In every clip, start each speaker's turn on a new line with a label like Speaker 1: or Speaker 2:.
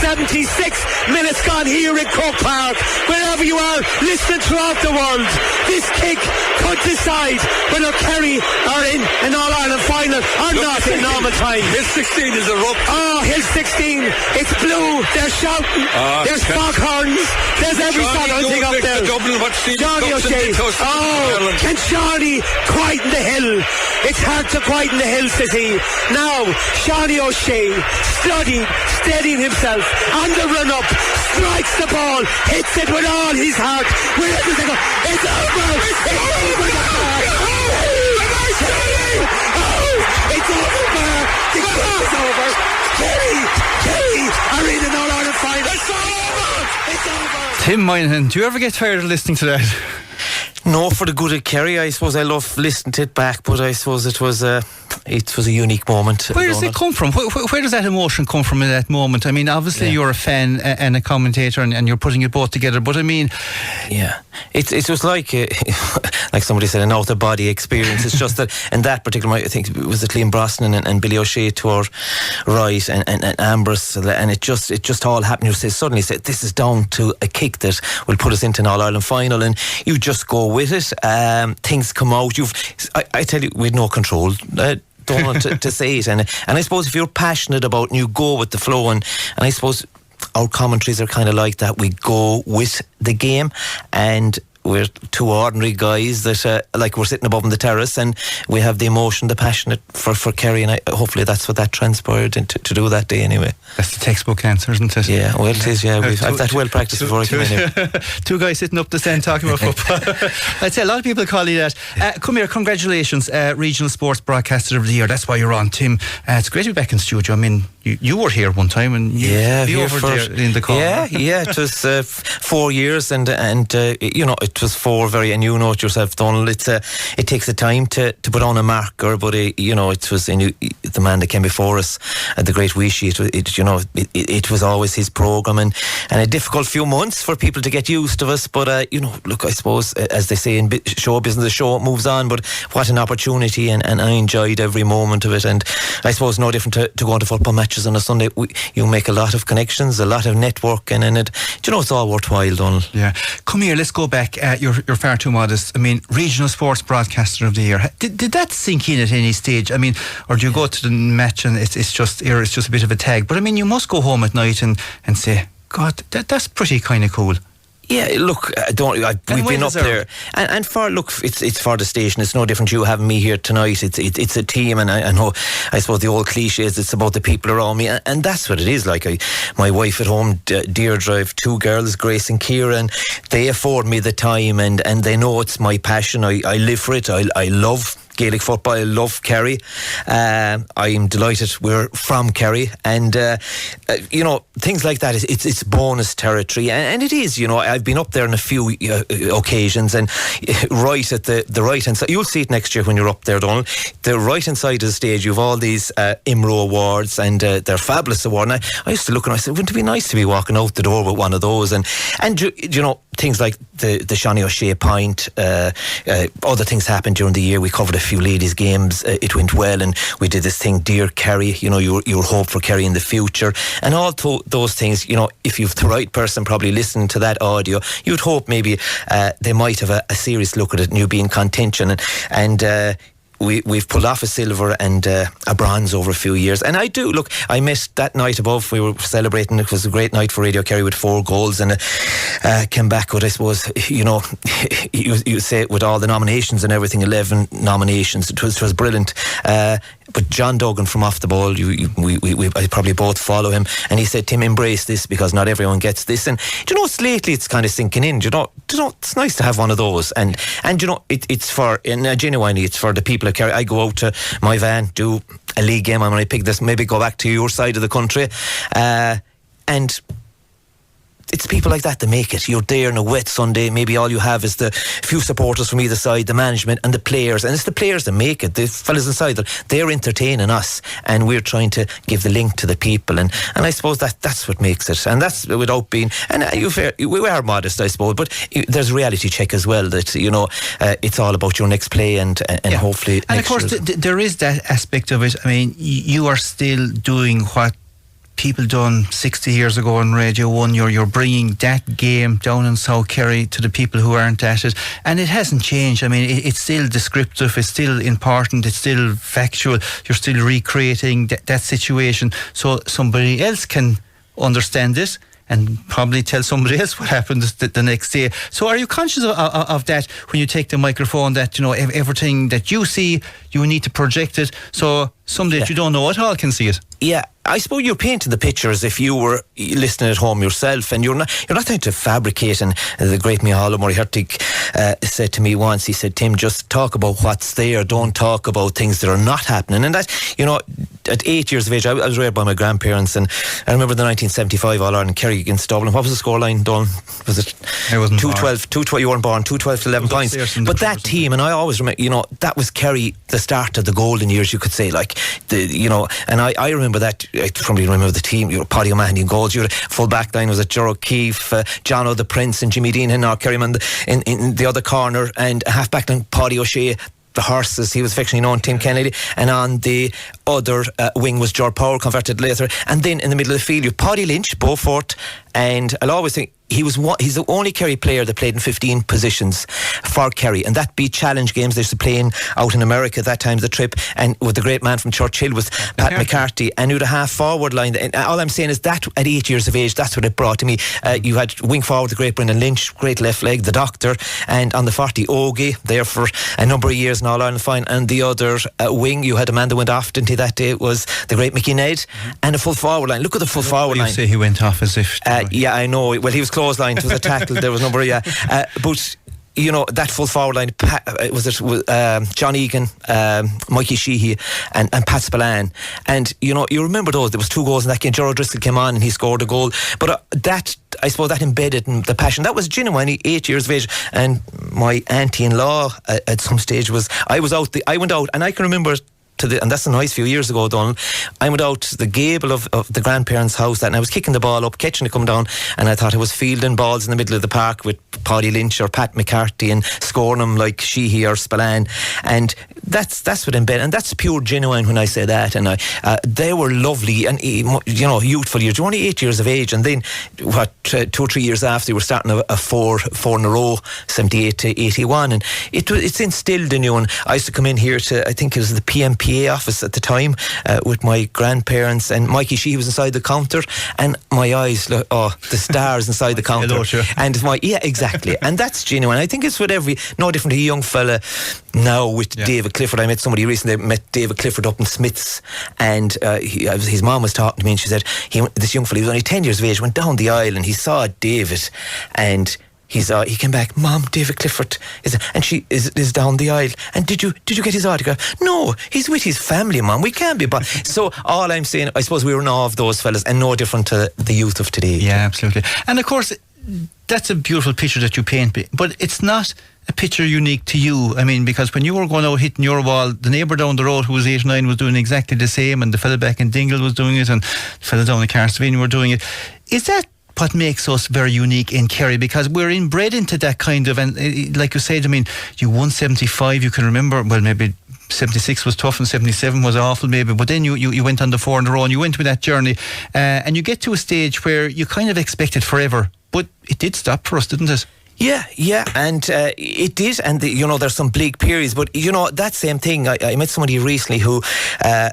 Speaker 1: 76 minutes gone here in Croke Park. Wherever you are, listening throughout the world, this kick could decide whether Kerry are in an All-Ireland final or not in normal time.
Speaker 2: Hill 16 is erupting.
Speaker 1: Oh, Hill 16, it's blue, they're shouting, there's foghorns, there's every sort of thing up there. Johnny O'Shea, can Johnny quieten the hill? It's hard to quieten the hill, says he. Now, Johnny O'Shea, steadying himself, on the run-up, strikes the ball, hits it with all his heart. Where does it go? It's over! It's over! It's over! The game is over! Kerry are in an All-Ireland final. It's over!
Speaker 3: Tim Moynihan, do you ever get tired of listening to that?
Speaker 4: No, for the good of Kerry, I suppose I love listening to it back, but I suppose it was a unique moment.
Speaker 3: Where does it come from? Where does that emotion come from in that moment? I mean, obviously you're a fan and a commentator, and you're putting it both together. But I mean,
Speaker 4: it was like somebody said, an out of body experience. It's just that in that particular night, I think it was Liam Brosnan and Billy O'Shea to our right, and Ambrose, and it just all happened. You suddenly said, this is down to a kick that will put us into an All-Ireland final, and you just go with it. Things come out. I tell you, we had no control. Don't want to say it, and I suppose if you're passionate about and you go with the flow, and I suppose our commentaries are kind of like that. We go with the game, and we're two ordinary guys that like we're sitting above on the terrace, and we have the emotion, the passion for Kerry, and hopefully that's what that transpired to do that day anyway.
Speaker 3: That's the textbook answer, isn't it?
Speaker 4: Yeah, well it is, yeah. We've had that well practiced before I came in here.
Speaker 3: Two guys sitting up the stand talking about football. I'd say a lot of people call you that. Come here, congratulations, Regional Sports Broadcaster of the Year. That's why you're on, Tim. It's great to be back in studio. I mean, you were here one time, and you over there in the corner.
Speaker 4: Yeah, it was 4 years, and you know, it was four very, and you know it yourself, Donal. It takes a time to put on a marker, but you know, it was the man that came before us, the great Wishy. It was always his programme, and a difficult few months for people to get used to us. But you know, look, I suppose as they say in show business, the show moves on. But what an opportunity, and I enjoyed every moment of it. And I suppose no different to going to football matches on a Sunday. You make a lot of connections, a lot of networking, and it's all worthwhile, Donal.
Speaker 3: Yeah, come here. Let's go back. You're far too modest. I mean, Regional Sports Broadcaster of the Year. Did that sink in at any stage? I mean, or do you go to the match and it's just a bit of a tag? But I mean, you must go home at night and say, God, that's pretty kind of cool.
Speaker 4: Yeah, look, we've been up there, and it's for the station. It's no different. You having me here tonight. It's a team, and I know. I suppose the old cliche is it's about the people around me, and that's what it is. Like my wife at home, Deirdre, I have two girls, Grace and Ciara, and they afford me the time, and they know it's my passion. I live for it. I love Gaelic football. I love Kerry. I'm delighted we're from Kerry, and you know, things like that. It's bonus territory, and it is. You know, I've been up there on a few occasions, and right at the right hand side, you'll see it next year when you're up there, Donal. The right hand side of the stage, you've all these IMRO awards, and they're fabulous awards. And I used to look and I said, wouldn't it be nice to be walking out the door with one of those? And you know, things like the Johnny O'Shea pint, other things happened during the year. We covered a few ladies' games. It went well, and we did this thing, Dear Kerry. You know, your hope for Kerry in the future, and all those things. You know, if you've the right person probably listening to that audio, you'd hope maybe they might have a serious look at it, and you'd be in contention, and we've pulled off a silver and a bronze over a few years. And I do, look, I missed that night above. We were celebrating. It was a great night for Radio Kerry with 4 goals, and came back with, I suppose, you know, you say with all the nominations and everything, 11 nominations. It was brilliant. But John Duggan from Off the Ball, I probably both follow him, and he said, Tim, embrace this because not everyone gets this. And do you know, lately it's kind of sinking in. Do you know, it's nice to have one of those, and you know, it's for, and genuinely, it's for the people of Kerry. I go out to my van, do a league game, and when I pick this, maybe go back to your side of the country, and it's people like that make it. You're there on a wet Sunday, maybe all you have is the few supporters from either side, the management and the players, and it's the players that make it. The fellas inside, they're entertaining us, and we're trying to give the link to the people, and I suppose that's what makes it. And that's without being, and we are modest, I suppose, but there's a reality check as well, that, you know, it's all about your next play, and hopefully, and of course
Speaker 3: there is that aspect of it. I mean, you are still doing what people done 60 years ago on Radio 1. You're bringing that game down in South Kerry to the people who aren't at it, and it hasn't changed. I mean, it's still descriptive, it's still important, it's still factual. You're still recreating that situation so somebody else can understand it and probably tell somebody else what happened the next day. So are you conscious of that when you take the microphone, that, you know, everything that you see, you need to project it so somebody that you don't know at all can see it?
Speaker 4: Yeah, I suppose you're painting the picture as if you were listening at home yourself, and you're not trying to fabricate. And the great Micheál Murray said to me once, he said, Tim, just talk about what's there, don't talk about things that are not happening. And that, you know, at 8 years of age, I was reared by my grandparents, and I remember the 1975 All-Ireland Kerry against Dublin. What was the scoreline, Donal? Was it 2-12? You weren't born. 2-12 to 11 points. But that team, and I always remember, you know, that was Kerry, the start of the golden years, you could say, like, you know, and I remember that. I probably remember the team. You were Paddy O'Mahony in goals. You had full back line was Ger O'Keefe, John the Prince, and Jimmy Dean and Kerryman in the other corner, and a half back line Paddy O'Shea, the horses, he was affectionately known, Tim Kennedy, and on the other wing was George Power, converted later, and then in the middle of the field you Paddy Lynch, Beaufort, and I'll always think he's the only Kerry player that played in 15 positions for Kerry, and that beat challenge games they used to play in out in America at that time, the trip, and with the great man from Churchill was Pat McCarthy, and you had a half forward line, and all I'm saying is that at 8 years of age, that's what it brought to me. You had wing forward the great Brendan Lynch, great left leg, the Doctor, and on the 40 Ogie there for a number of years in All-Ireland fine, and the other wing you had a man that went off, didn't he, that day, was the great Mickey Ned, and a full forward line. Look at the full forward line.
Speaker 3: You say he went off as if
Speaker 4: yeah, I know, well, he was clotheslined, it was a tackle, there was a number, but you know, that full forward line, John Egan, Mikey Sheehy and Pat Spillane, and you know, you remember those, there was 2 goals in that game. Gerard Driscoll came on and he scored a goal, but that, I suppose, that embedded in the passion, that was genuine. 8 years of age, and my auntie-in-law at some stage I went out, and I can remember and that's a nice few years ago, Donal. I went out to the gable of the grandparents' house, and I was kicking the ball up, catching it come down, and I thought I was fielding balls in the middle of the park with Paddy Lynch or Pat McCarthy and scoring them like Sheehy or Spillane, and that's what embedded, and that's pure genuine when I say that. And they were lovely, and you know, youthful years. You're only 8 years of age, and then 2 or 3 years after, you were starting a four in a row, 78 to 81, and it's instilled in you. And I used to come in here to, I think it was the PMPA office at the time, with my grandparents, and Mikey Sheehy was inside the counter, and my eyes, the stars inside the counter.
Speaker 3: Hello, sure.
Speaker 4: And exactly. And that's genuine. I think it's with no different to a young fella now with David Clifford. I met somebody recently, David Clifford up in Smiths, and his mom was talking to me, and she said this young fella, he was only 10 years of age, went down the aisle and he saw David, and he came back, Mom, David Clifford and she is down the aisle, and did you get his autograph? No, he's with his family, Mom, we can't be so all I'm saying, I suppose we were in awe of those fellas, and no different to the youth of today.
Speaker 3: Yeah, absolutely. And of course, that's a beautiful picture that you paint, but it's not a picture unique to you. I mean, because when you were going out hitting your wall, the neighbour down the road who was 8 or 9 was doing exactly the same, and the fella back in Dingle was doing it, and the fella down in Carsveen were doing it. Is that what makes us very unique in Kerry? Because we're inbred into that kind of, and like you said, I mean, you won 75, you can remember, well, maybe 76 was tough and 77 was awful maybe, but then you went on the 4 in a row, and you went with that journey, and you get to a stage where you kind of expect it forever, but it did stop for us, didn't it?
Speaker 4: Yeah, and it did, and there's some bleak periods, but that same thing, I met somebody recently who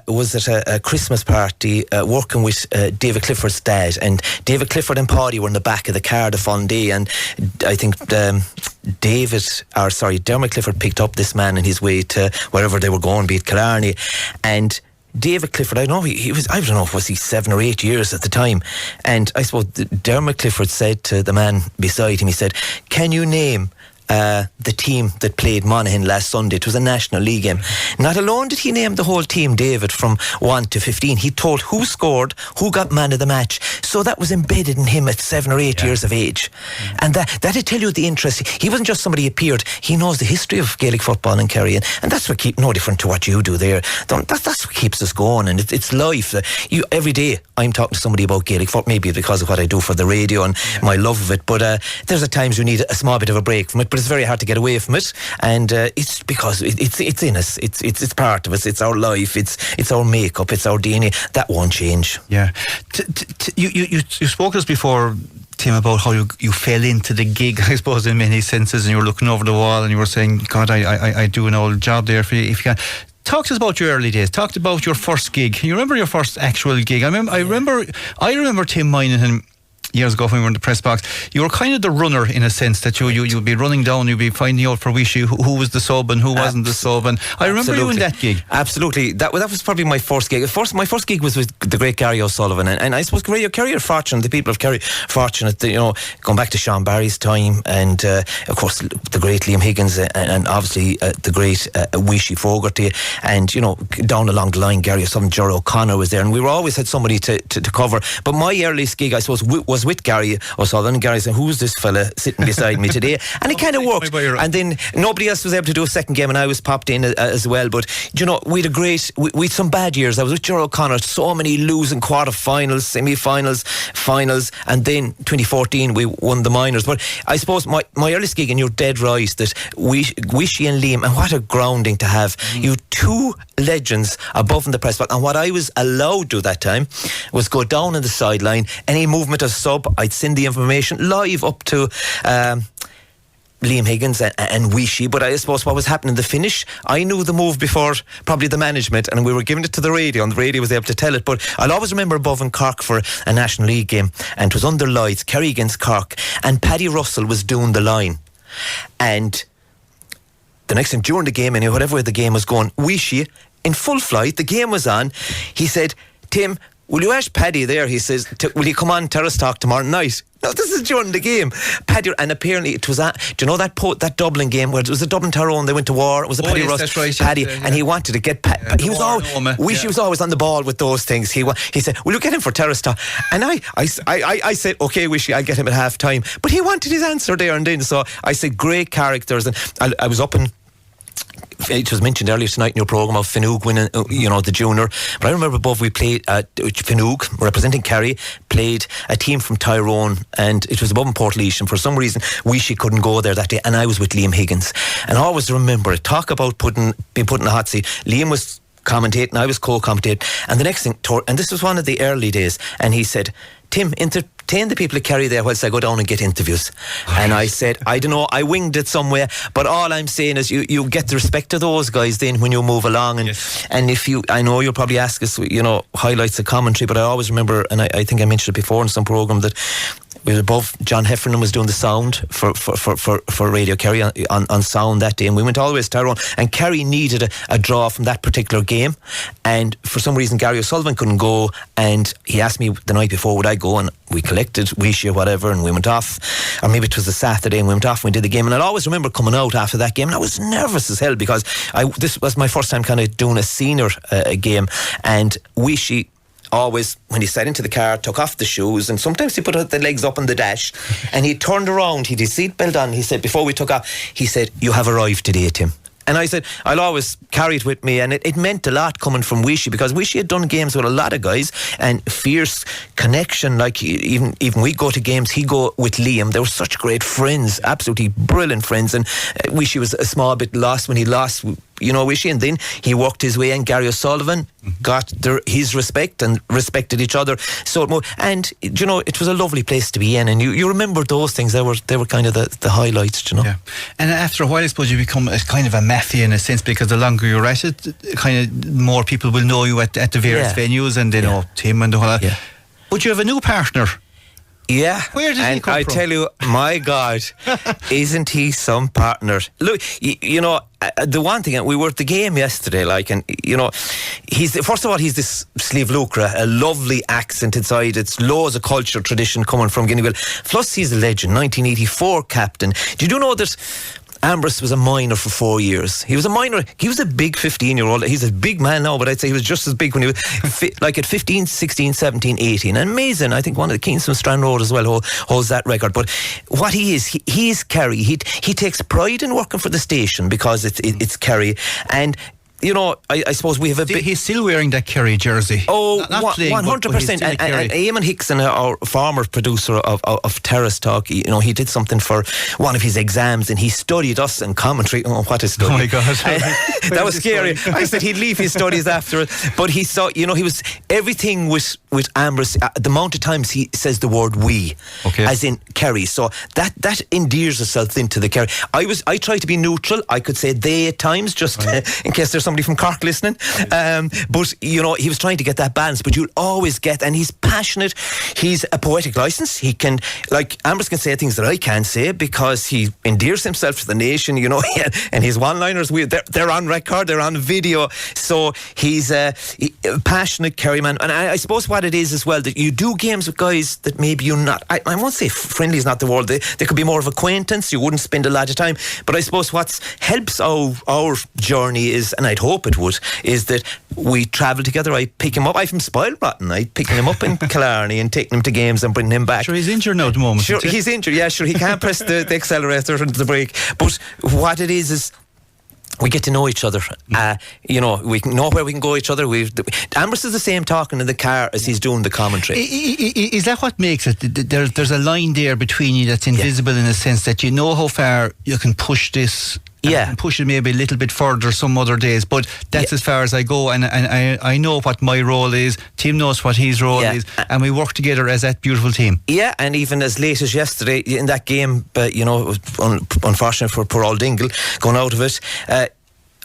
Speaker 4: was at a Christmas party working with David Clifford's dad, and David Clifford and Paddy were in the back of the car the fun day, and I think Dermot Clifford picked up this man on his way to wherever they were going, be it Killarney, and David Clifford, I know he was, I don't know if was he 7 or 8 years at the time, and I suppose Dermot Clifford said to the man beside him, he said, can you name the team that played Monaghan last Sunday? It was a National League game. Not alone did he name the whole team, David, from 1 to 15. He told who scored, who got man of the match. So that was embedded in him at 7 or 8 years of age. And that'd tell you the interest. He wasn't just somebody who appeared. He knows the history of Gaelic football in Kerry, and that's what no different to what you do there. That's what keeps us going, and it's life. Every day I'm talking to somebody about Gaelic football, maybe because of what I do for the radio and my love of it, but there's at times you need a small bit of a break from it. but it's very hard to get away from it, and it's because it's in us. It's part of us. It's our life. It's our makeup. It's our DNA. That won't change.
Speaker 3: Yeah. You spoke to us before, Tim, about how you fell into the gig, I suppose, in many senses, and you were looking over the wall and you were saying, God, I do an old job there for you, if you can. Talk to us about your early days. Talk about your first gig. Can you remember your first actual gig? I remember Tim Moynihan years ago when we were in the press box. You were kind of the runner, in a sense, that you'd be running down, you'd be finding out for Wishy who was the sub and who wasn't the sub. And I remember you in that gig.
Speaker 4: Absolutely. That was probably my first gig. My first gig was with the great Gary O'Sullivan, and I suppose Kerry are fortunate. The people of Kerry fortunate, going back to Sean Barry's time, and of course the great Liam Higgins, and obviously the great Wishy Fogarty, and down along the line, Gary O'Sullivan, Gerard O'Connor was there, and we always had somebody to cover. But my earliest gig, I suppose, was with Gary O'Sullivan. Gary said, "Who's this fella sitting beside me today?" And it kind of worked. And then nobody else was able to do a second game, and I was popped in as well. But we had we had some bad years. I was with Gerard O'Connor, so many losing quarter-finals, semi-finals, finals, and then 2014 we won the minors. But I suppose my earliest gig, and you're dead right, that Wishy and Liam, and what a grounding to have. You two legends above in the press box, and what I was allowed to do that time was go down on the sideline. Any movement of sub, I'd send the information live up to Liam Higgins and Wishy. But I suppose what was happening in the finish, I knew the move before probably the management, and we were giving it to the radio, and the radio was able to tell it. But I'll always remember above in Cork for a National League game, and it was under lights, Kerry against Cork, and Paddy Russell was doing the line. And the next time during the game, and whatever way the game was going, Wishy, in full flight, the game was on, he said, "Tim, will you ask Paddy there," he says, "will you come on Terrace Talk tomorrow night?" No, this is during the game. Paddy, and apparently it was do you know that Dublin game where it was a Dublin Tyrone, they went to war, it was a Paddy Russ,
Speaker 3: right,
Speaker 4: Paddy, and he wanted to get he was always Wishy was always on the ball with those things. He said, "Will you get him for Terrace Talk?" And I said, "Okay, Wishy, I'll get him at half time." But he wanted his answer there and then, so I said, great characters. And I was up in, it was mentioned earlier tonight in your programme of Finoog winning, the junior. But I remember above we played Finoog, representing Kerry, played a team from Tyrone, and it was above in Portlaoise, and for some reason Wishy couldn't go there that day, and I was with Liam Higgins. And I always remember it. Talk about being put in the hot seat. Liam was commentating, I was co-commentating, and the next thing, and this was one of the early days, and he said, "Tim, entertain the people at Kerry there whilst I go down and get interviews." And I said, I don't know, I winged it somewhere, but all I'm saying is you get the respect of those guys then when you move along. And yes. And I know you'll probably ask us, highlights of commentary, but I always remember, and I think I mentioned it before in some programme, that we were above, John Heffernan was doing the sound for Radio Kerry on sound that day, and we went all the way to Tyrone, and Kerry needed a draw from that particular game, and for some reason Gary O'Sullivan couldn't go, and he asked me the night before would I go, and we collected Wishy or whatever, and we went off, or maybe it was a Saturday, and we went off and we did the game. And I'll always remember coming out after that game, and I was nervous as hell, because this was my first time kind of doing a senior game, and Wishy always, when he sat into the car, took off the shoes, and sometimes he put the legs up on the dash, and he turned around, he had his seatbelt on, he said, before we took off, he said, "You have arrived today, Tim." And I said, I'll always carry it with me, and it meant a lot coming from Wishy, because Wishy had done games with a lot of guys, and fierce connection, like even we'd go to games, he'd go with Liam. They were such great friends, absolutely brilliant friends, and Wishy was a small bit lost when he lost Wishy, and then he worked his way, and Gary O'Sullivan got his respect and respected each other. And it was a lovely place to be in, and you remember those things. They were kind of the highlights,
Speaker 3: Yeah. And after a while, I suppose you become a kind of a mafia in a sense, because the longer you're at it, kind of more people will know you at the various venues, and they know Tim and the whole lot. Yeah. But you have a new partner.
Speaker 4: Yeah.
Speaker 3: Where did he come from?
Speaker 4: I tell you, my God, isn't he some partner? Look, the one thing, we were at the game yesterday, and first of all, he's this Slieve Lucra, a lovely accent inside. It's loads of culture, tradition coming from Guineaville. Plus, he's a legend, 1984 captain. Did you know that Ambrose was a minor for 4 years? He was a minor. He was a big 15-year-old. He's a big man now, but I'd say he was just as big when he was at 15, 16, 17, 18. And amazing. I think one of the Kings from Strand Road as well holds that record. But what he is Kerry. He takes pride in working for the station, because it's Kerry. And I suppose we have a bit.
Speaker 3: He's still wearing that Kerry jersey.
Speaker 4: Oh, 100%. And Eamon Hickson, our former producer of Terrace Talk, he did something for one of his exams, and he studied us in commentary. Oh, what a study!
Speaker 3: Oh my God,
Speaker 4: that was scary. I said he'd leave his studies after it, but he saw. He was everything with Ambrose. The amount of times he says the word "we," as in Kerry. So that endears itself into the Kerry. I try to be neutral. I could say they at times, just in case there's somebody from Cork listening. But he was trying to get that balance. But you'll always get, and he's passionate. He's a poetic license. He can, like Ambrose, can say things that I can't say because he endears himself to the nation. And his one-liners, they're on record, they're on video. So he's a passionate Kerry man. And I suppose what it is as well, that you do games with guys that maybe you're not. I won't say friendly is not the word. They could be more of acquaintance. You wouldn't spend a lot of time. But I suppose what helps our journey is, and I'd hope it would, is that we travel together. I pick him up. I'm from Spoilrotten. I picking him up in Killarney and taking him to games and bringing him back.
Speaker 3: Sure, he's injured now at the moment.
Speaker 4: Sure, he's injured. Yeah, sure, he can't press the accelerator into the brake. But what it is we get to know each other. We can know where we can go each other. Ambrose is the same talking in the car as he's doing the commentary.
Speaker 3: Is that what makes it? There's a line there between you that's invisible in a sense that you know how far you can push this. And push it maybe a little bit further some other days, but that's as far as I go, and I know what my role is. Tim knows what his role is, and we work together as that beautiful team. Yeah,
Speaker 4: and even as late as yesterday in that game, but it was unfortunate for poor old Dingle going out of it.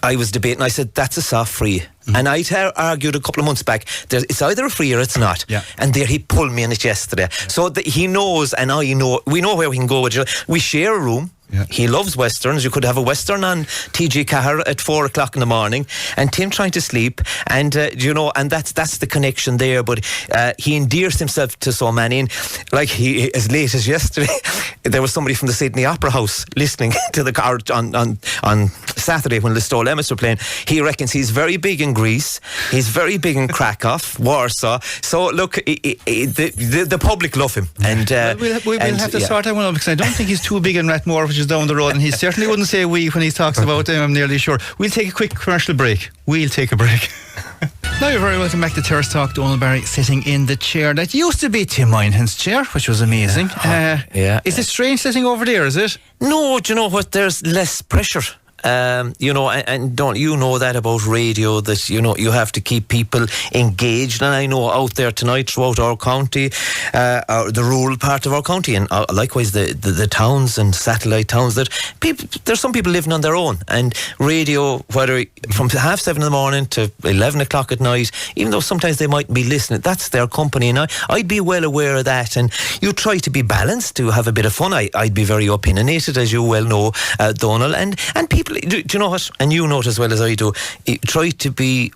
Speaker 4: I was debating. I said that's a soft free. And I argued a couple of months back, it's either a free or it's not. And there he pulled me in it yesterday. So he knows, and I know, we know where we can go with each other. We share a room. He loves westerns. You could have a western on TG Cahir at 4 o'clock in the morning, and Tim trying to sleep, and and that's the connection there. But he endears himself to so many. And like as late as yesterday, there was somebody from the Sydney Opera House listening to the car on Saturday when Listowel Emmets were playing. He reckons he's very big in Greece. He's very big in Krakow, Warsaw. So look, the public love him, and
Speaker 3: we'll have to sort that one out, because I don't think he's too big in Rathmore, which is down the road, and he certainly wouldn't say we when he talks about them, I'm nearly sure. We'll take a quick commercial break. We'll take a break. Now you're very welcome back to Terrace Talk. Donal Barry sitting in the chair that used to be Tim Moynihan's chair, which was amazing. Is it strange sitting over there, is it?
Speaker 4: No, do you know what? There's less pressure. And don't you know that about radio, that you have to keep people engaged. And I know out there tonight throughout our county, the rural part of our county, and likewise the towns and satellite towns, that there's some people living on their own, and radio, whether from 7:30 in the morning to 11 o'clock at night, even though sometimes they might be listening, that's their company. And I'd be well aware of that, and you try to be balanced, to have a bit of fun. I'd be very opinionated, as you well know, Donal, and people. Do you know what? And you know it as well as I do. Try to be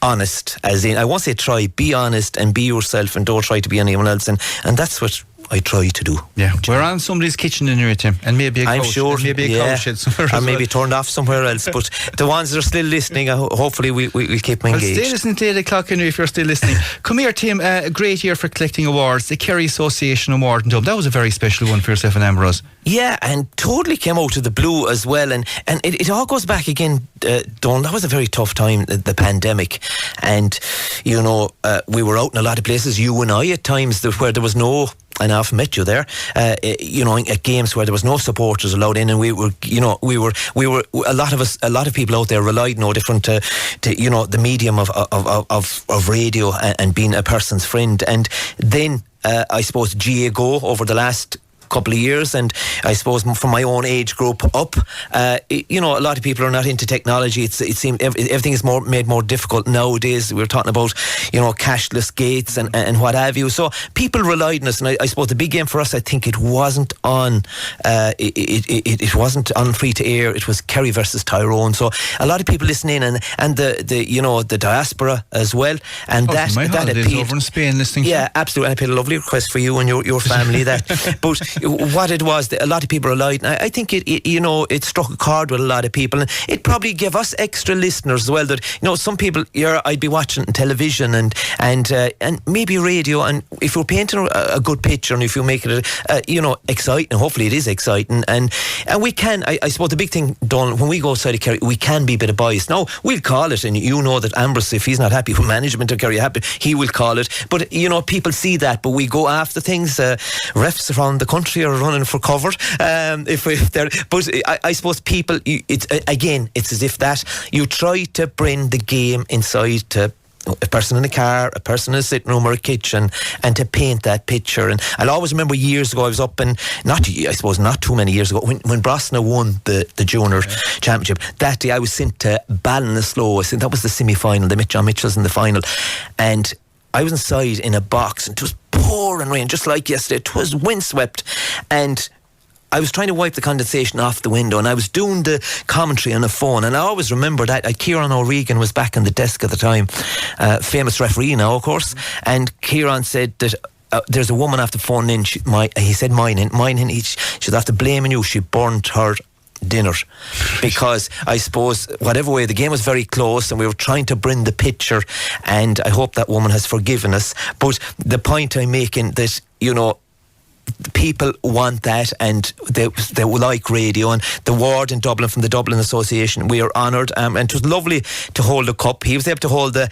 Speaker 4: honest, as in, I won't say try, be honest and be yourself, and don't try to be anyone else. And that's what I try to do. Yeah,
Speaker 3: we're on somebody's kitchen in here, Tim, and maybe a couch.
Speaker 4: I'm sure,
Speaker 3: maybe a couch somewhere,
Speaker 4: or maybe turned off somewhere else. But the ones that are still listening, hopefully we'll keep them engaged.
Speaker 3: Stay listening till 8 o'clock, Henry, if you're still listening. Come here, Tim. A great year for collecting awards. The Kerry Association Award in Dublin. That was a very special one for yourself and Ambrose.
Speaker 4: Yeah, and totally came out of the blue as well. And it all goes back again, Don. That was a very tough time, the pandemic. And, we were out in a lot of places, you and I, at times where there was no, and I often met you there, at games where there was no supporters allowed in, and we were a lot of people out there relied no different to the medium of radio and being a person's friend. And then I suppose GA Go over the last couple of years, and I suppose from my own age group up, a lot of people are not into technology. It seems everything is made more difficult nowadays. We're talking about cashless gates and what have you. So people relied on us, and I suppose the big game for us, I think it wasn't on it wasn't on free to air. It was Kerry versus Tyrone. So a lot of people listening, and the diaspora as well, and that
Speaker 3: appealed over in Spain listening.
Speaker 4: Yeah, absolutely. And I played a lovely request for you and your family that, but what it was, a lot of people relied. I think it struck a chord with a lot of people, and it probably gave us extra listeners as well. That some people I'd be watching television and maybe radio, and if you're painting a good picture and if you make it exciting, hopefully it is exciting, and we can. I suppose the big thing, Donal, when we go outside of Kerry, we can be a bit of bias. Now we'll call it, and that Ambrose, if he's not happy with management of Kerry, he will call it. But people see that, but we go after things. Refs around the country are running for cover. If they're, but I suppose people, it's as if that you try to bring the game inside to a person in a car, a person in a sitting room or a kitchen, and to paint that picture. And I'll always remember years ago, I was up in, not too many years ago, when Brosna won the junior championship. That day I was sent to Ballinasloe. I think that was the semi-final. They met John Mitchell's in the final, and I was inside in a box, and it was pouring rain, just like yesterday. It was windswept, and I was trying to wipe the condensation off the window, and I was doing the commentary on the phone, and I always remember that Kieran O'Regan was back on the desk at the time, famous referee now, of course, and Kieran said that there's a woman after phoning in, he said Moynihan, she's after blaming you, she burnt her dinner, because I suppose whatever way, the game was very close and we were trying to bring the picture, and I hope that woman has forgiven us. But the point I'm making, that people want that, and they like radio, and the ward in Dublin from the Dublin Association, we are honoured, and it was lovely to hold the cup. He was able to hold the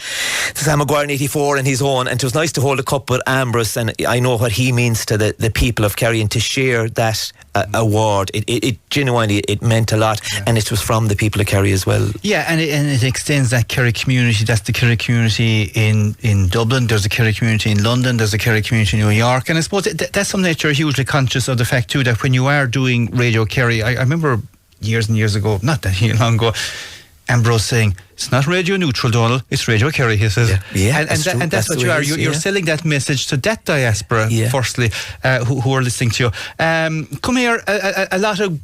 Speaker 4: Sam Maguire in 84 in his own, and it was nice to hold the cup with Ambrose, and I know what he means to the people of Kerry, and to share that award, it genuinely, it meant a lot, and it was from the people of Kerry as well.
Speaker 3: Yeah, and it extends that Kerry community. That's the Kerry community in Dublin, there's a Kerry community in London, there's a Kerry community in New York, and I suppose that's something that you're hugely conscious of, the fact too that when you are doing Radio Kerry, I remember years and years ago, not that long ago, Ambrose saying, it's not radio neutral, Donal, it's Radio Kerry, he says.
Speaker 4: Yeah,
Speaker 3: and that's what you are. You're selling that message to that diaspora, firstly, who are listening to you. Come here, a lot of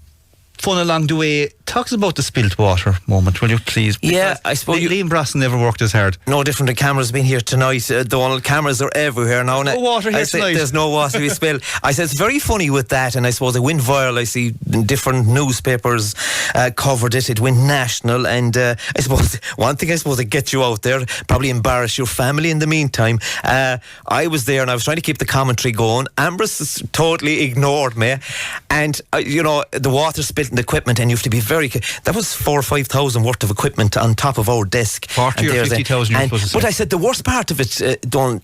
Speaker 3: fun along the way. Talk us about the spilt water moment, will you please? Because
Speaker 4: I suppose
Speaker 3: Liam Brosnan never worked as hard.
Speaker 4: No different. The cameras been here tonight, Donald. Cameras are everywhere now.
Speaker 3: There's no water here tonight.
Speaker 4: There's no water to be spilled. I said it's very funny with that, and I suppose it went viral. I see different newspapers covered it. It went national, and I suppose one thing that gets you out there, probably embarrass your family in the meantime. I was there and I was trying to keep the commentary going. Ambrose totally ignored me, and the water spilled in the equipment, and you have to be very. That was 4,000 or 5,000 worth of equipment on top of our desk.
Speaker 3: 40 or 50,000.
Speaker 4: But I said the worst part of it, Don,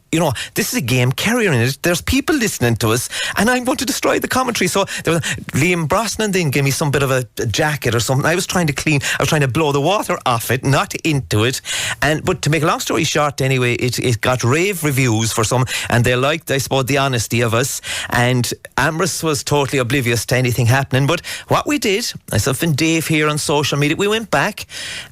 Speaker 4: this is a game, Kerry in it. There's people listening to us, and I'm going to destroy the commentary. So Liam Brosnan then gave me some bit of a jacket or something. I was trying to blow the water off it, not into it. But to make a long story short, anyway, it got rave reviews for some, and they liked, I suppose, the honesty of us. And Ambrose was totally oblivious to anything happening. But what we did, myself and Dave here on social media, we went back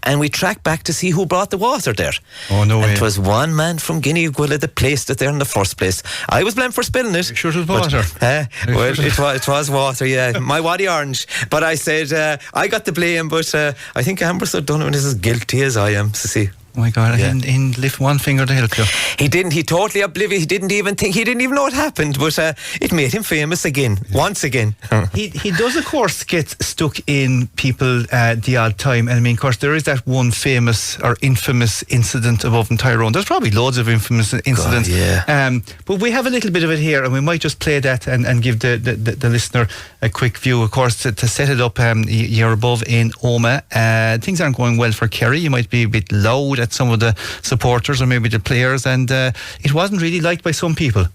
Speaker 4: and we tracked back to see who brought the water there.
Speaker 3: Oh, no way.
Speaker 4: It was one man from Guinea-Gwilla that placed it there in the first place. I was blamed for spilling it.
Speaker 3: Sure it was water.
Speaker 4: It was water, yeah. My Waddy Orange. But I said, I got the blame, but I think Ambrose had done it, and is as guilty as I am, to see.
Speaker 3: Oh my God, he didn't lift one finger to help you.
Speaker 4: He didn't. He totally oblivious. He didn't even know it happened, but it made him famous again, once again.
Speaker 3: He does, of course, get stuck in people the odd time. And I mean, of course, there is that one famous or infamous incident above in Tyrone. There's probably loads of infamous incidents.
Speaker 4: God,
Speaker 3: but we have a little bit of it here, and we might just play that and give the listener a quick view. Of course, to set it up, you're above in Oma. Things aren't going well for Kerry. You might be a bit loud at some of the supporters or maybe the players, and it wasn't really liked by some people.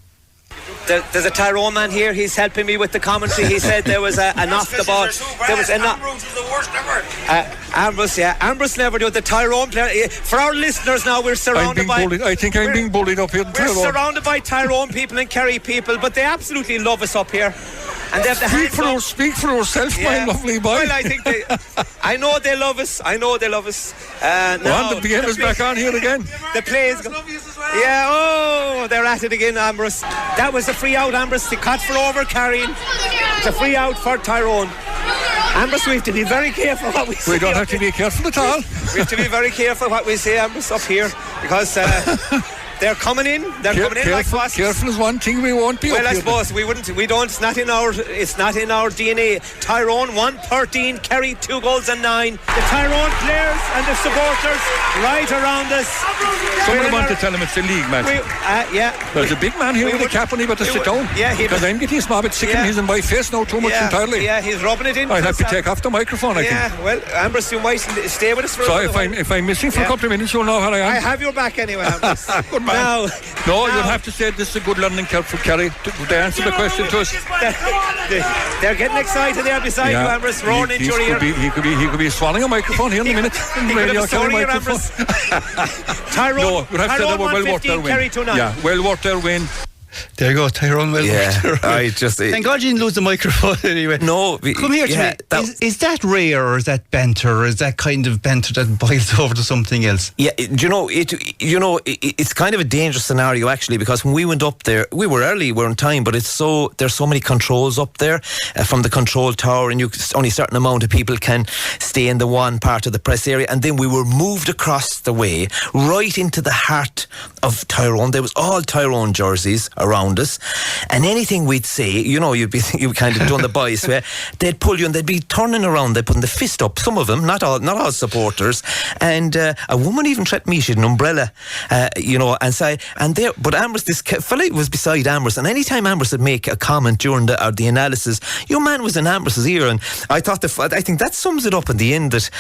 Speaker 2: There's a Tyrone man here. He's helping me with the commentary. He said there was an off the ball. There was Ambrose is the worst ever. Ambrose never do it. The Tyrone player. For our listeners now, we're surrounded by.
Speaker 5: I think I'm being bullied up here in Tyrone.
Speaker 2: We're surrounded by Tyrone people and Kerry people, but they absolutely love us up here. And they have the
Speaker 5: speak for yourself, my lovely boy.
Speaker 2: Well, I think I know they love us. Now
Speaker 5: the game is back on here again.
Speaker 2: The play is. Yeah. Oh, they're at it again, Ambrose. That was a free out, Ambrose. The cut for over carrying. It's a free out for Tyrone. Ambrose, we have to be very careful what we say.
Speaker 5: We don't have to be careful at all.
Speaker 2: We have to be very careful what we say, Ambrose, up here, because They're coming in. They're coming in like fast.
Speaker 5: Careful is one thing we won't be.
Speaker 2: Well, I suppose we wouldn't. We don't. It's not in our DNA. Tyrone 1-13. Kerry 2 goals and 9. The Tyrone players and the supporters right around us.
Speaker 5: Someone want to tell him it's a league match.
Speaker 2: Yeah.
Speaker 5: There's a big man here with a cap on. He better sit down.
Speaker 2: Yeah,
Speaker 5: because I'm getting small bit sick and he's in my face now too much entirely.
Speaker 2: Yeah, he's rubbing it in.
Speaker 5: I'll have to take off the microphone. I think.
Speaker 2: Yeah. Well, Ambrose, you might stay with us for.
Speaker 5: So if I'm missing for a couple of minutes, you'll know how I am.
Speaker 2: I have your back anyway, Ambrose.
Speaker 5: Good man. No, you'll have to say this is a good London club for Kerry. They answer the question to us.
Speaker 2: They're getting excited there beside you, Ambrose, roaring into your ear.
Speaker 5: He could be swallowing a microphone here in a minute.
Speaker 2: He could have a story here, Ambrose. Tyrone,
Speaker 5: no, you have to say that well worth their win.
Speaker 2: Kerry 2-9.
Speaker 5: Yeah, well worth their win.
Speaker 3: There you go, Tyrone. Well,
Speaker 4: Thank
Speaker 3: God you didn't lose the microphone anyway.
Speaker 4: No,
Speaker 3: come here to me. Is that rare, or is that banter, or is that kind of banter that boils over to something else?
Speaker 4: Yeah, it's kind of a dangerous scenario actually, because when we went up there, we were early, we were on time, but there's so many controls up there from the control tower, and only a certain amount of people can stay in the one part of the press area, and then we were moved across the way right into the heart of Tyrone. There was all Tyrone jerseys around us, and anything we'd say, you kind of done the boys where they'd pull you and they'd be turning around, they'd put the fist up, some of them, not all supporters, and a woman even threatened me, she had an umbrella, and say, and there, but Ambrose, this fella was beside Ambrose, and anytime Ambrose would make a comment during the analysis, your man was in Ambrose's ear, and I think that sums it up in the end, that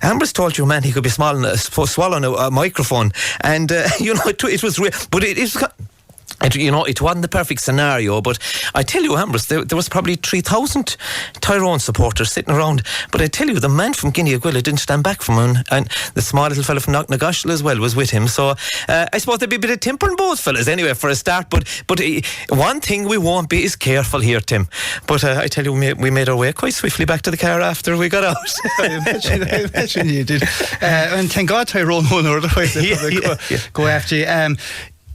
Speaker 4: Ambrose told your man he could be swallowing a microphone, and it was real, but it wasn't the perfect scenario, but I tell you, Ambrose, there was probably 3,000 Tyrone supporters sitting around, but I tell you, the man from Guinea-Aguila didn't stand back from him, and the small little fella from Knocknagoshel as well was with him, so I suppose there'd be a bit of temper in both fellas anyway for a start, but one thing we won't be is careful here, Tim, but I tell you, we made our way quite swiftly back to the car after we got out.
Speaker 3: I imagine you did, and thank God Tyrone won, otherwise go after you.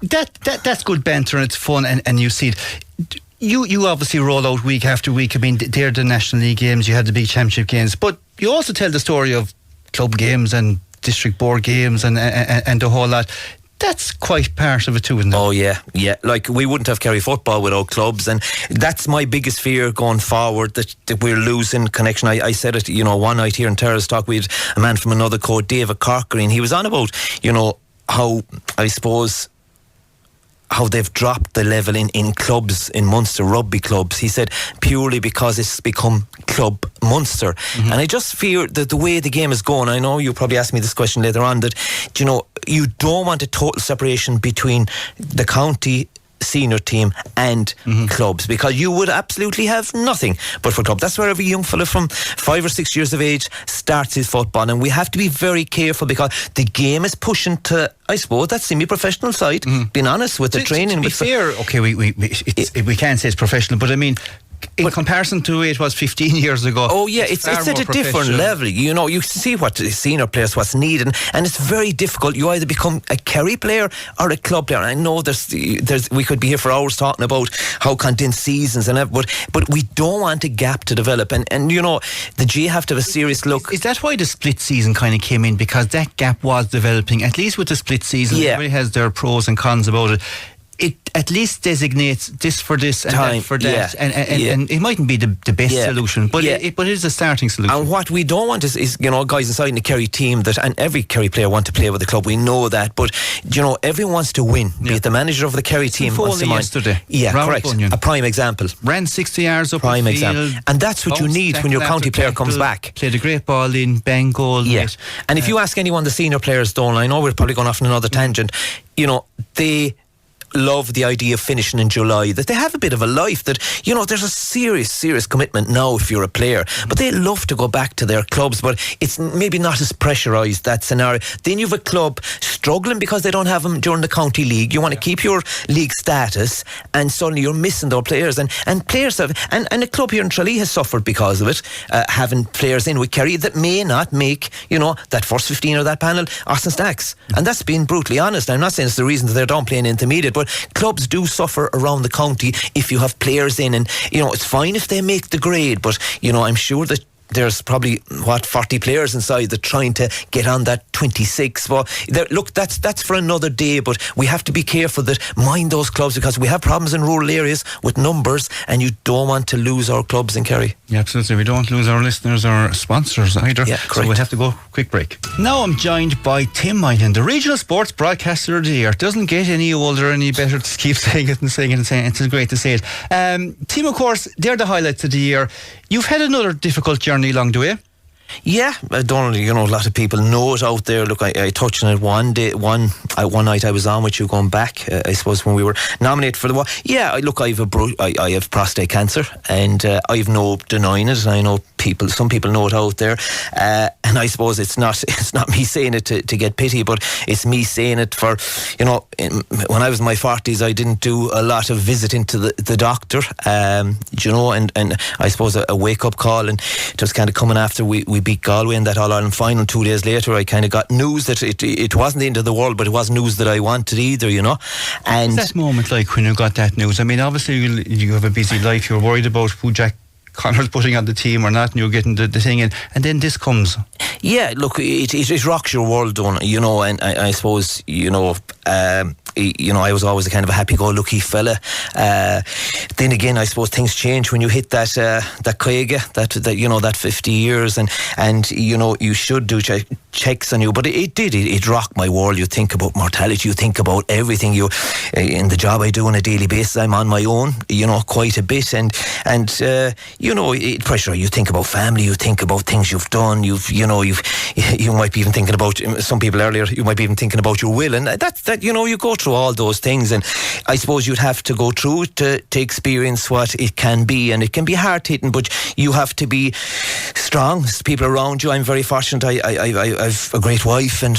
Speaker 3: That's good banter, and it's fun, and you see it. You obviously roll out week after week. I mean, they're the National League games, you had the big championship games, but you also tell the story of club games and district board games and the whole lot. That's quite part of it too, isn't it? Oh
Speaker 4: yeah. Like, we wouldn't have Kerry football without clubs, and that's my biggest fear going forward, that we're losing connection. I said it, one night here in Terrace Talk, we had a man from another court, David Corkery, and he was on about, how, I suppose, how they've dropped the level in clubs, in Munster rugby clubs. He said purely because it's become Club Munster. And I just fear that the way the game is going, I know you'll probably ask me this question later on, that you don't want a total separation between the county senior team and clubs, because you would absolutely have nothing but for clubs. That's where every young fella from 5 or 6 years of age starts his football, and we have to be very careful, because the game is pushing to, I suppose, that semi-professional side, being honest with the training.
Speaker 3: To be fair, okay, we can't say it's professional, but I mean, in comparison to it was 15 years ago.
Speaker 4: Oh yeah, it's at a different level. You see what senior players, what's needed, and it's very difficult. You either become a Kerry player or a club player. I know there's we could be here for hours talking about how condensed seasons and everything, but we don't want a gap to develop, and the G have to have a serious look.
Speaker 3: Is that why the split season kind of came in? Because that gap was developing, at least with the split season. Everybody has their pros and cons about it. It at least designates this for this and that for that, and it mightn't be the best solution, but it is a starting solution.
Speaker 4: And what we don't want is guys inside in the Kerry team and every Kerry player want to play with the club. We know that, but everyone wants to win. Be it the manager of the Kerry team wants to win.
Speaker 3: Yesterday,
Speaker 4: correct. A prime example.
Speaker 3: Ran 60 yards up
Speaker 4: prime
Speaker 3: the
Speaker 4: example,
Speaker 3: field,
Speaker 4: and that's what you need when your county player comes back.
Speaker 3: Played a great ball in, bang goal.
Speaker 4: And if you ask anyone, the senior players don't. I know we're probably going off on another tangent. They love the idea of finishing in July, that they have a bit of a life, that there's a serious commitment now if you're a player, but they love to go back to their clubs, but it's maybe not as pressurised, that scenario. Then you have a club struggling because they don't have them during the county league. You want to keep your league status, and suddenly you're missing those players, and players have, and a club here in Tralee has suffered because of it, having players in with Kerry that may not make that first 15 or that panel Austin Stacks, and that's being brutally honest. I'm not saying it's the reason that they're down playing intermediate, but clubs do suffer around the county if you have players in, and it's fine if they make the grade, but I'm sure that there's probably 40 players inside that trying to get on that 26. Well, look, that's for another day, but we have to be careful that mind those clubs, because we have problems in rural areas with numbers, and you don't want to lose our clubs in Kerry.
Speaker 3: Yeah, absolutely. We don't lose our listeners or sponsors either.
Speaker 4: Yeah, correct.
Speaker 3: So we'll have to go quick break. Now I'm joined by Tim Moynihan, the regional sports broadcaster of the year. Doesn't get any older, any better. Just keep saying it and saying it and saying it. It's great to say it. Tim, of course, they're the highlights of the year. You've had another difficult journey along the way.
Speaker 4: Yeah, I don't. A lot of people know it out there. Look, I touched on it one night. I was on with you going back. I suppose when we were nominated for the. Yeah, look, I have prostate cancer, and I've no denying it. And I know some people know it out there, and I suppose it's not me saying it to get pity, but it's me saying it for when I was in my 40s, I didn't do a lot of visiting to the doctor, and I suppose a wake up call, and just kind of coming after we beat Galway in that All-Ireland final. 2 days later, I kind of got news that it wasn't the end of the world, but it wasn't news that I wanted either, And
Speaker 3: what's that moment like when you got that news? I mean, obviously you have a busy life. You're worried about who Jack Connor's putting on the team or not, and you're getting the thing in, and then this comes.
Speaker 4: Yeah, look, it rocks your world, and I suppose I was always a kind of a happy-go-lucky fella. Then again, I suppose things change when you hit that Craig, that 50 years, and you should do checks on you. But it rocked my world. You think about mortality, you think about everything. In the job I do on a daily basis, I'm on my own, quite a bit, and pressure. You think about family, you think about things you've done. You might be even thinking about some people earlier. You might be even thinking about your will, and that you go through all those things, and I suppose you'd have to go through it to experience what it can be, and it can be hard hitting, but you have to be strong. People around you. I'm very fortunate. I've a great wife and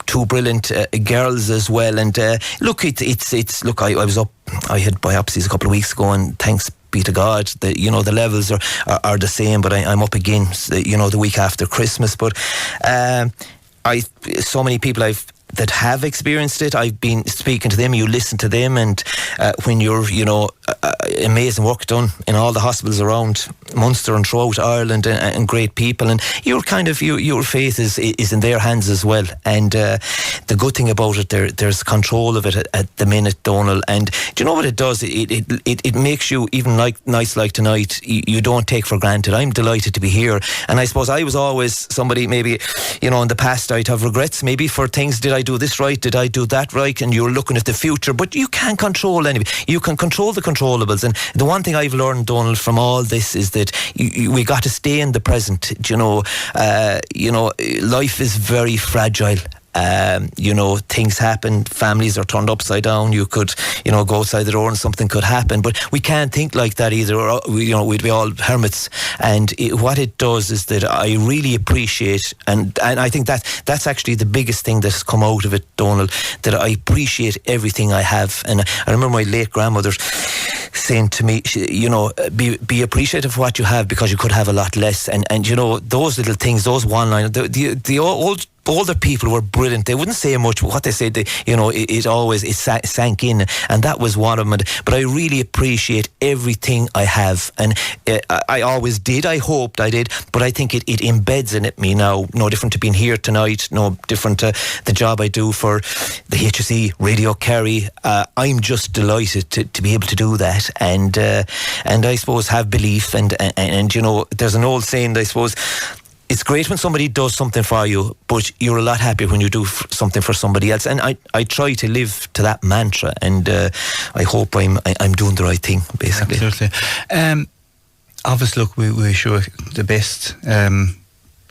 Speaker 4: 2 brilliant girls as well. And look, look. I was up. I had biopsies a couple of weeks ago, and thanks be to God that the levels are the same. But I'm up again. The week after Christmas. But so many people that have experienced it, I've been speaking to them, you listen to them, and when you're amazing work done in all the hospitals around Munster and throughout Ireland, and great people, and your faith is in their hands as well. And the good thing about it, there's control of it at the minute, Donal. And do you know what it does? It makes you, even like nights like tonight, you don't take for granted. I'm delighted to be here, and I suppose I was always somebody, maybe in the past I'd have regrets maybe for things. Did I do this right? Did I do that right? And you're looking at the future, but you can't control anything. You can control the controllables. And the one thing I've learned, Donal, from all this is that we got to stay in the present. Life is very fragile. Things happen, families are turned upside down. You could, go outside the door and something could happen, but we can't think like that either. We'd be all hermits. And what it does is that I really appreciate, and I think that's actually the biggest thing that's come out of it, Donal, that I appreciate everything I have. And I remember my late grandmother saying to me, be appreciative of what you have, because you could have a lot less. And those little things, those one-liners, the old older people were brilliant. They wouldn't say much, but what they said, it sank in, and that was one of them. But I really appreciate everything I have, and I always did. I hoped I did, but I think it embeds in me now. No different to being here tonight, no different to the job I do for the HSE Radio Kerry. I'm just delighted to be able to do that, and I suppose have belief, and there's an old saying, I suppose, it's great when somebody does something for you, but you're a lot happier when you do something for somebody else. And I try to live to that mantra, and I hope I'm doing the right thing, basically.
Speaker 3: Absolutely. Obviously, look, we wish you the best.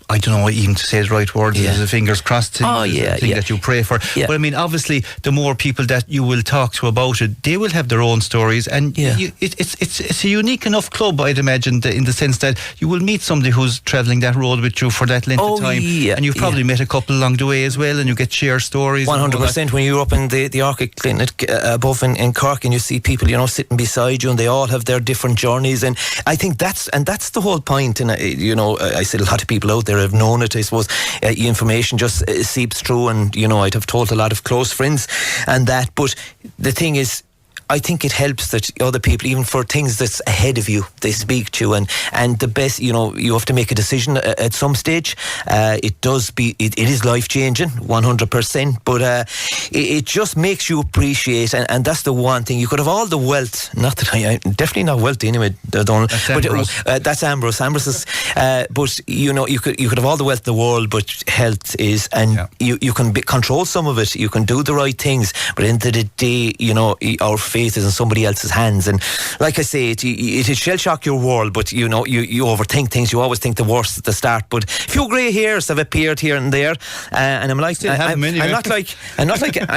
Speaker 3: I don't know even to say the right words.
Speaker 4: Yeah.
Speaker 3: There's a fingers crossed thing, that you pray for. Yeah. But I mean, obviously, the more people that you will talk to about it, they will have their own stories, and it's a unique enough club, I'd imagine, in the sense that you will meet somebody who's travelling that road with you for that length of time, and you've probably met a couple along the way as well, and you get share stories.
Speaker 4: 100%. When you're up in the Orchid Clinic above in Cork, and you see people, sitting beside you, and they all have their different journeys, and I think that's the whole point. And I said a lot of people out there have known it. I suppose information just seeps through, and I'd have told a lot of close friends and that. But the thing is, I think it helps that other people, even for things that's ahead of you, they speak to you, and the best, you know, you have to make a decision at some stage. It is life changing, 100%, but it just makes you appreciate, and that's the one thing. You could have all the wealth, not that I'm definitely not wealthy anyway, Donal. That's Ambrose. Ambrose is, but you know, you could have all the wealth in the world, but health is, and you can control some of it. You can do the right things, but at the end of the day, you know, our faith is in somebody else's hands. And like I say, it shell shock your world, but you know, you overthink things. You always think the worst at the start. But a few grey hairs have appeared here and there, and I'm like, I'm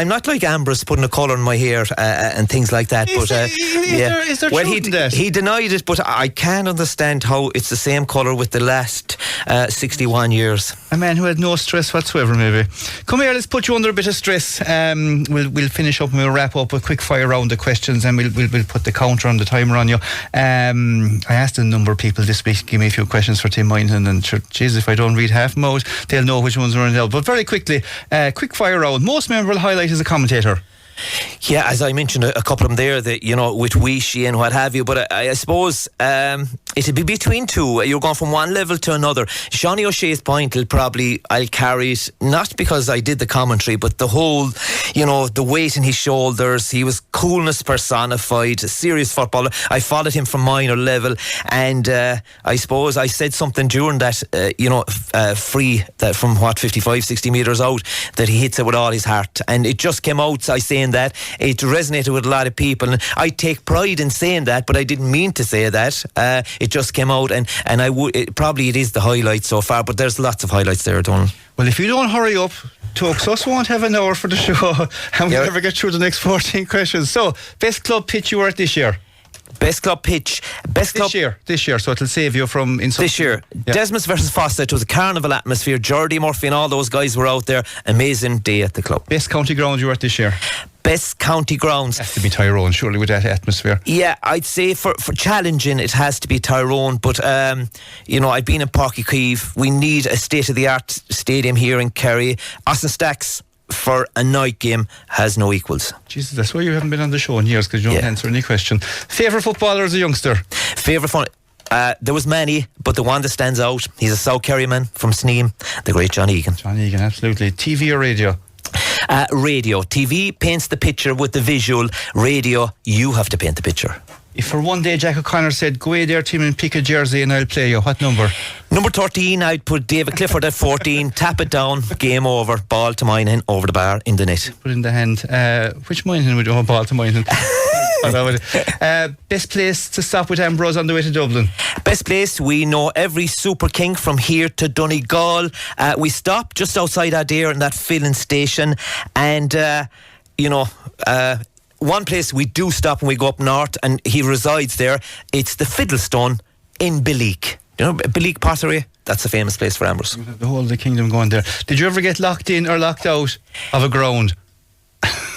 Speaker 4: not like Ambrose putting a colour in my hair and things like that. Is there well, he denied it, but I can't understand how it's the same colour with the last 61 years.
Speaker 3: A man who had no stress whatsoever, maybe. Come here, let's put you under a bit of stress. We'll finish up and we'll wrap up a quick fire round of questions, and we'll put the counter on the timer on you. I asked a number of people this week, give me a few questions for Tim Moynihan, and sure, geez, if I don't read half them out, they'll know which ones are in hell. But very quickly, quick fire round. Most memorable highlight as a commentator?
Speaker 4: Yeah, as I mentioned, a couple of them there, that, you know, with Weeshy and what have you, but I suppose it'd be between two. You're going from one level to another. Seanie O'Shea's point, I'll carry it, not because I did the commentary, but the whole, you know, the weight in his shoulders. He was coolness personified, a serious footballer. I followed him from minor level, and I suppose I said something during that, free, that from 55, 60 metres out, that he hits it with all his heart, and it just came out. I saying that, it resonated with a lot of people, and I take pride in saying that, but I didn't mean to say that. It just came out, and it is the highlight so far, but there's lots of highlights there, Donal.
Speaker 3: Well, if you don't hurry up, us won't have an hour for the show, and we'll never get through the next 14 questions. So, best club pitch you were at this year?
Speaker 4: Best club pitch. This
Speaker 3: year, so it'll save you from
Speaker 4: this year. Yeah. Desmond versus Foster. It was a carnival atmosphere. Geordie Murphy and all those guys were out there. Amazing day at the club.
Speaker 3: Best county ground you were at this year?
Speaker 4: Best county grounds.
Speaker 3: Has to be Tyrone, surely, with that atmosphere.
Speaker 4: Yeah, I'd say for challenging, it has to be Tyrone. But I've been in Páirc Uí Chaoimh. We need a state-of-the-art stadium here in Kerry. Austin Stacks for a night game has no equals.
Speaker 3: Jesus, that's why you haven't been on the show in years, because you don't answer any question. Favourite footballer as a youngster?
Speaker 4: Favourite fun. There was many, but the one that stands out, he's a South Kerry man from Sneem, the great John Egan.
Speaker 3: John Egan, absolutely. TV or radio?
Speaker 4: Radio. TV paints the picture with the visual. Radio, you have to paint the picture.
Speaker 3: If for one day Jack O'Connor said, go away there, Tim, and pick a jersey and I'll play you, what number?
Speaker 4: Number 13, I'd put David Clifford at 14, tap it down, game over, ball to Moynihan, over the bar, in the net.
Speaker 3: Put in the hand. Which Moynihan would do? Ball to Moynihan. Best place to stop with Ambrose on the way to Dublin?
Speaker 4: Best place, we know every Super King from here to Donegal. We stop just outside Adair in that filling station, and one place we do stop when we go up north, and he resides there. It's the Fiddlestone in Billeek. You know Billeek Pottery? That's a famous place for Ambrose.
Speaker 3: The whole of the kingdom going there. Did you ever get locked in or locked out of a ground?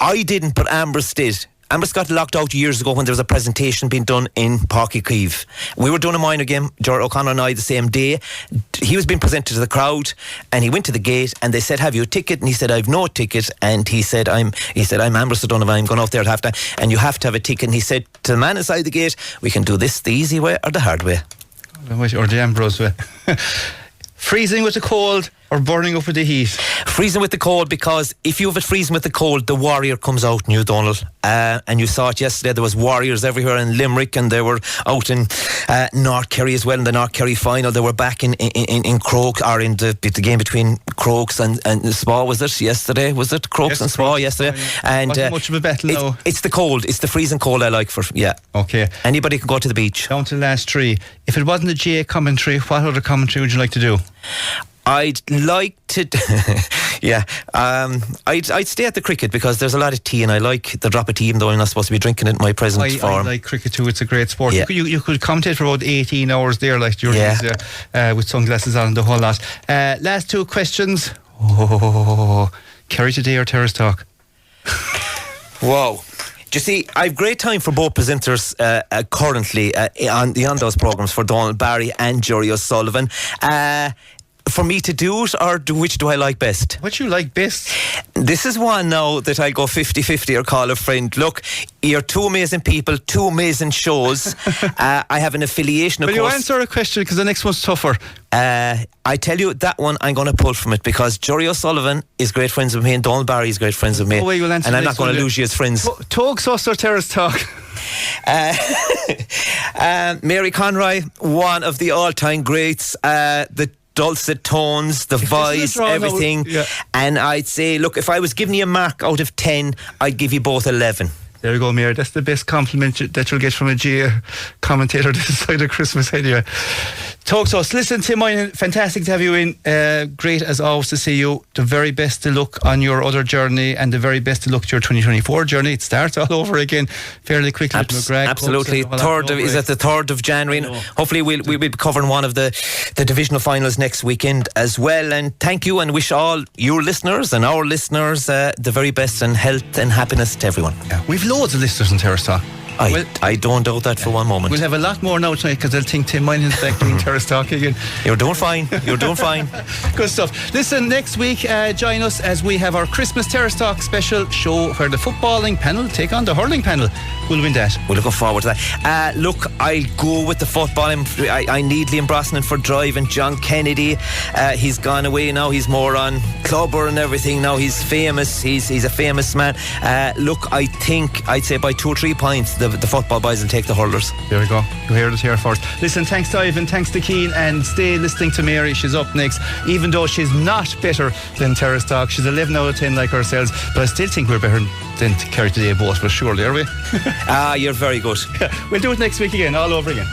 Speaker 4: I didn't, but Ambrose did. Ambrose got locked out years ago when there was a presentation being done in Páirc Uí Chaoimh. We were doing a minor game, Gerard O'Connor and I, the same day. He was being presented to the crowd, and he went to the gate, and they said, have you a ticket? And he said, I've no ticket. And he said, I'm Ambrose O'Donovan, I'm going out there at half time, and you have to have a ticket. And he said to the man inside the gate, we can do this the easy way or the hard way.
Speaker 3: Or the Ambrose way. Freezing with the cold or burning up with the heat?
Speaker 4: Freezing with the cold, because if you have it freezing with the cold, the warrior comes out in you, Donal. And you saw it yesterday. There was warriors everywhere in Limerick, and they were out in North Kerry as well, in the North Kerry final. They were back in Crokes, or in the game between Crokes and Spa, was it yesterday? Was it Crokes and Spa yesterday?
Speaker 3: Yeah. And wasn't much of a battle now.
Speaker 4: It's the cold. It's the freezing cold I like for, yeah.
Speaker 3: Okay.
Speaker 4: Anybody can go to the beach.
Speaker 3: Down to the last three. If it wasn't a GA commentary, what other commentary would you like to do?
Speaker 4: I'd like to I'd stay at the cricket, because there's a lot of tea, and I like the drop of tea, even though I'm not supposed to be drinking it in my present form.
Speaker 3: I like cricket too. It's a great sport. Yeah. You could commentate for about 18 hours there, like during with sunglasses on and the whole lot. Last two questions. Kerry Today or Terrace Talk?
Speaker 4: Whoa. Do you see, I have great time for both presenters currently on those programmes, for Donal Barry and Jerry O'Sullivan. for me to do it, or which do I like best?
Speaker 3: What you like best?
Speaker 4: This is one now that I go 50-50 or call a friend. Look, you're two amazing people, two amazing shows. I have an affiliation, of course.
Speaker 3: Will you answer a question, because the next one's tougher?
Speaker 4: I tell you, that one I'm going to pull from it, because Jerry O'Sullivan is great friends with me and Donal Barry is great friends with me.
Speaker 3: Oh, well, you'll answer
Speaker 4: and I'm not going to lose you as friends.
Speaker 3: Talk, sauce or terrace talk?
Speaker 4: Mary Conroy, one of the all-time greats. The dulcet tones, the voice, everything. Yeah. And I'd say, look, if I was giving you a mark out of 10, I'd give you both 11.
Speaker 3: There you go, Mary. That's the best compliment that you'll get from a GA commentator this side of Christmas anyway. Talk to us. Listen, Tim Moynihan, fantastic to have you in. Great as always to see you. The very best of luck on your other journey, and the very best of luck to your 2024 journey. It starts all over again fairly quickly.
Speaker 4: Absolutely. Is it the 3rd of January? Hopefully we'll be covering one of the divisional finals next weekend as well. And thank you, and wish all your listeners and our listeners the very best, and health and happiness to everyone.
Speaker 3: Yeah, we've loads of listeners in Terrace Talk.
Speaker 4: I don't doubt that for one moment.
Speaker 3: We'll have a lot more now tonight, because they'll think Tim Moynihan's back doing Terrace Talk again.
Speaker 4: You're doing fine. You're doing fine.
Speaker 3: Good stuff. Listen, next week join us as we have our Christmas Terrace Talk special show, where the footballing panel take on the hurling panel. Who'll win that?
Speaker 4: We're looking forward to that. Look, I'll go with the football. I need Liam Brosnan for driving. John Kennedy, he's gone away now. He's more on clubber and everything now. He's famous. He's a famous man. Look, I think I'd say by 2 or 3 points the football boys will take the hurlers.
Speaker 3: There we go. You heard it here first. Listen, thanks to Ivan, thanks to Keane, and stay listening to Mary. She's up next, even though she's not better than Terrace Talk. She's 11 out of 10 like ourselves, but I still think we're better than Kerry today both, but surely, are we?
Speaker 4: You're very good.
Speaker 3: We'll do it next week again, all over again.